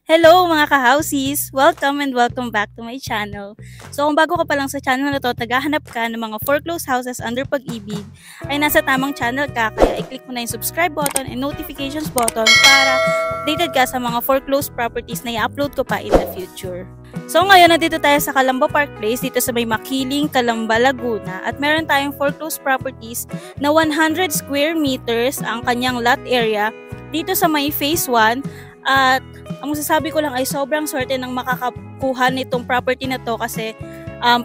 Hello mga ka-housies! Welcome and welcome back to my channel. So kung bago ka pa lang sa channel na to, tagahanap ka ng mga foreclosed houses under pag-ibig, ay nasa tamang channel ka, kaya i-click mo na yung subscribe button and notifications button para updated ka sa mga foreclosed properties na i-upload ko pa in the future. So ngayon, nandito tayo sa Calamba Park Place, dito sa may Makiling, Calamba, Laguna, at meron tayong foreclosed properties na 100 square meters ang kanyang lot area dito sa may phase 1. At ang masasabi ko lang ay sobrang swerte ng makakakuha nitong property na to kasi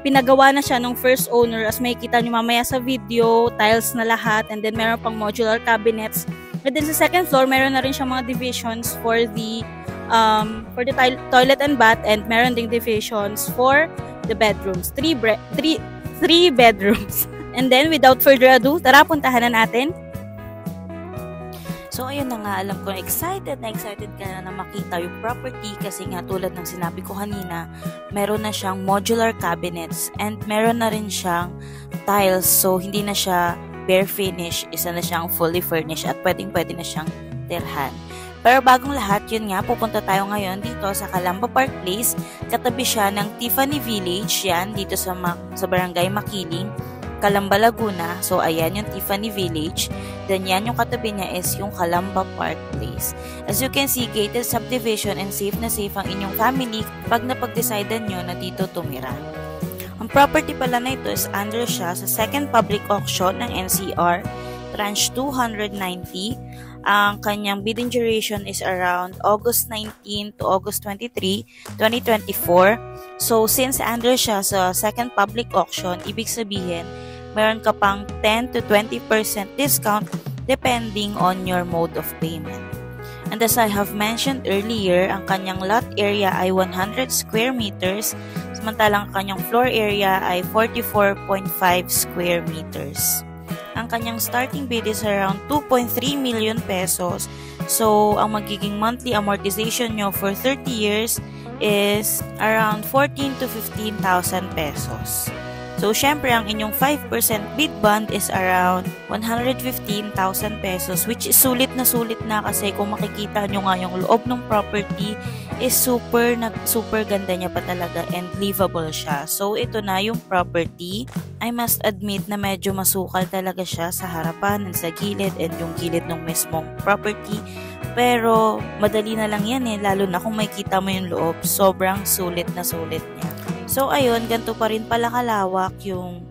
pinagawa na siya ng first owner, as makikita nyo mamaya sa video, tiles na lahat, and then meron pang modular cabinets. And then sa second floor, meron na rin siyang mga divisions for the toilet and bath, and meron ding divisions for the bedrooms. Three bedrooms. And then without further ado, tara puntahan na natin. So, ayun na nga, alam ko excited ka na makita yung property kasi nga tulad ng sinabi ko kanina, meron na siyang modular cabinets and meron na rin siyang tiles. So, hindi na siya bare finish, isa na siyang fully furnished at pwede na siyang tirhan. Pero bagong lahat, yun nga, pupunta tayo ngayon dito sa Calamba Park Place. Katabi siya ng Tiffany Village, yan, dito sa Barangay Makiling, Calamba, Laguna. So, ayan yung Tiffany Village. Then, yan yung katabi niya is yung Calamba Park Place. As you can see, gated subdivision and safe na safe ang inyong family pag napag-decidean nyo na dito tumira. Ang property pala na ito is under siya sa second public auction ng NCR, tranche 290. Ang kanyang bidding duration is around August 19 to August 23, 2024. So, since under siya sa second public auction, ibig sabihin, meron ka pang 10 to 20% discount depending on your mode of payment. And as I have mentioned earlier, ang kanyang lot area ay 100 square meters, samantalang ang kanyang floor area ay 44.5 square meters. Ang kanyang starting bid is around 2.3 million pesos. So, ang magiging monthly amortization nyo for 30 years is around 14 to 15,000 pesos. So, syempre, ang inyong 5% bid bond is around 115,000 pesos, which is sulit na kasi kung makikita nyo nga yung loob ng property is super ganda niya pa talaga and livable siya. So, ito na yung property. I must admit na medyo masukal talaga siya sa harapan and sa gilid and yung gilid ng mismong property. Pero, madali na lang yan lalo na kung makikita mo yung loob. Sobrang sulit niya. So, ayun, ganito pa rin pala kalawak yung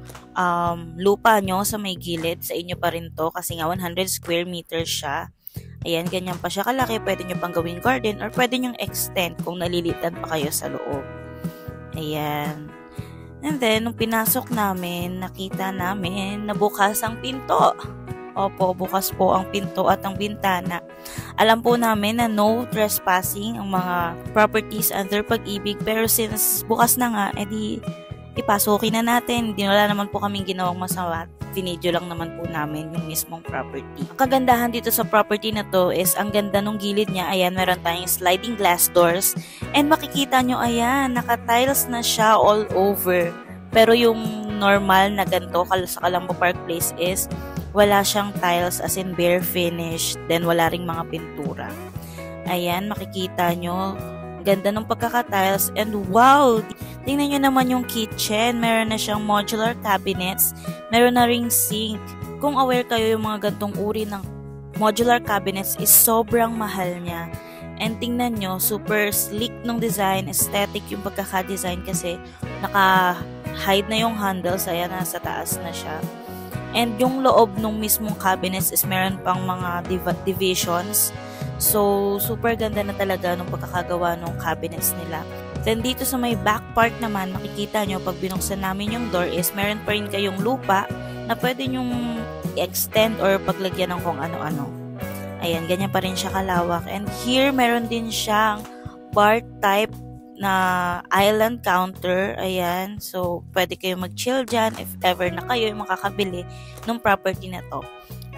lupa nyo sa may gilid. Sa inyo pa rin to kasi nga 100 square meters siya. Ayan, ganyan pa siya kalaki. Pwede nyo pang gawing garden or pwede nyo extend kung nalilitan pa kayo sa loob. Ayan. And then, nung pinasok namin, nakita namin na bukas ang pinto. Opo, bukas po ang pinto at ang bintana. Alam po namin na no trespassing ang mga properties under pag-ibig, pero since bukas na nga, edi ipasukin na natin. Wala naman po kaming ginawang masama. Video lang naman po namin yung mismong property. Ang kagandahan dito sa property na to is ang ganda ng gilid niya. Ayan, meron tayong sliding glass doors. And makikita nyo, ayan, naka-tiles na siya all over. Pero yung normal na ganito sa Calamba Park Place is wala siyang tiles as in bare finish, then wala ring mga pintura. Ayan, makikita nyo, ganda ng pagkaka-tiles, and wow! Tingnan nyo naman yung kitchen, meron na siyang modular cabinets, meron na ring sink. Kung aware kayo yung mga gantong uri ng modular cabinets is sobrang mahal niya. And tingnan nyo, super sleek ng design, aesthetic yung pagkaka-design kasi naka-hide na yung handles, ayan, nasa taas na siya. And yung loob ng mismong cabinets is meron pang mga divisions. So, super ganda na talaga nung pagkakagawa ng cabinets nila. Then, dito sa may back part naman, makikita nyo pag binuksan namin yung door is meron pa rin kayong lupa na pwede nyong i-extend or paglagyan ng kung ano-ano. Ayan, ganyan pa rin siya kalawak. And here, meron din siyang bar type na island counter. Ayan. So, pwede kayo mag-chill dyan if ever na kayo yung makakabili ng property na to.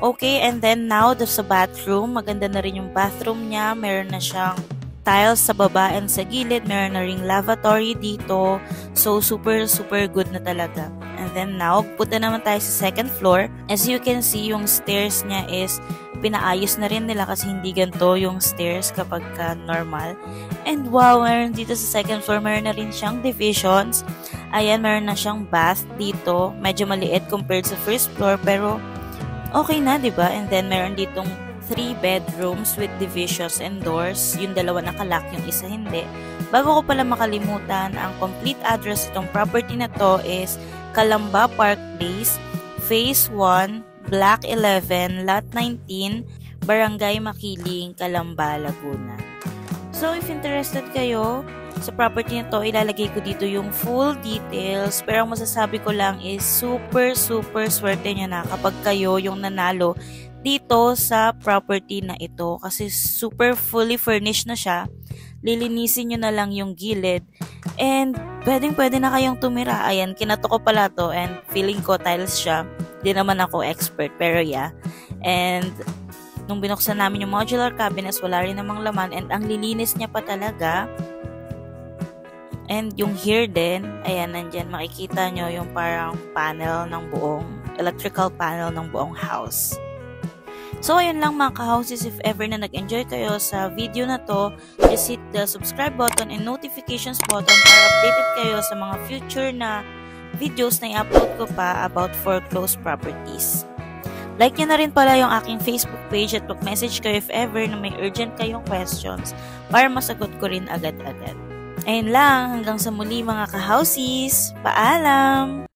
Okay, and then now, sa bathroom. Maganda na rin yung bathroom niya. Meron na siyang tiles sa baba and sa gilid. Meron na ring lavatory dito. So, super good na talaga. And then now, punta naman tayo sa second floor. As you can see, yung stairs niya is pinaayos na rin nila kasi hindi ganito yung stairs kapag normal. And wow, meron dito sa second floor, meron na rin siyang divisions. Ayan, meron na siyang bath dito. Medyo maliit compared sa first floor pero okay na, diba? And then meron ditong 3 bedrooms with divisions and doors. Yung dalawa nakalock, yung isa hindi. Bago ko pala makalimutan, ang complete address itong property na to is Calamba Park Place, Phase 1, Block 11, Lot 19, Barangay Makiling, Calamba, Laguna. So, if interested kayo sa property na to, ilalagay ko dito yung full details. Pero ang masasabi ko lang is super swerte nyo na kapag kayo yung nanalo dito sa property na ito. Kasi super fully furnished na siya. Lilinisin nyo na lang yung gilid. And pwede na kayong tumira. Ayan, kinato ko pala to and feeling ko tiles siya. Di naman ako expert, pero yeah. And nung binuksan namin yung modular cabinets, wala rin namang laman and ang lilinis niya pa talaga. And yung here din, ayan, nandyan makikita nyo yung parang panel ng buong, electrical panel ng buong house. So, ayun lang mga ka-houses. If ever na nag-enjoy kayo sa video na to, just hit the subscribe button and notifications button para updated kayo sa mga future na videos na i-upload ko pa about foreclosed properties. Like nyo na rin pala yung aking Facebook page at mag-message kayo if ever na may urgent kayong questions para masagot ko rin agad-agad. Ayun lang, hanggang sa muli mga ka-houses. Paalam!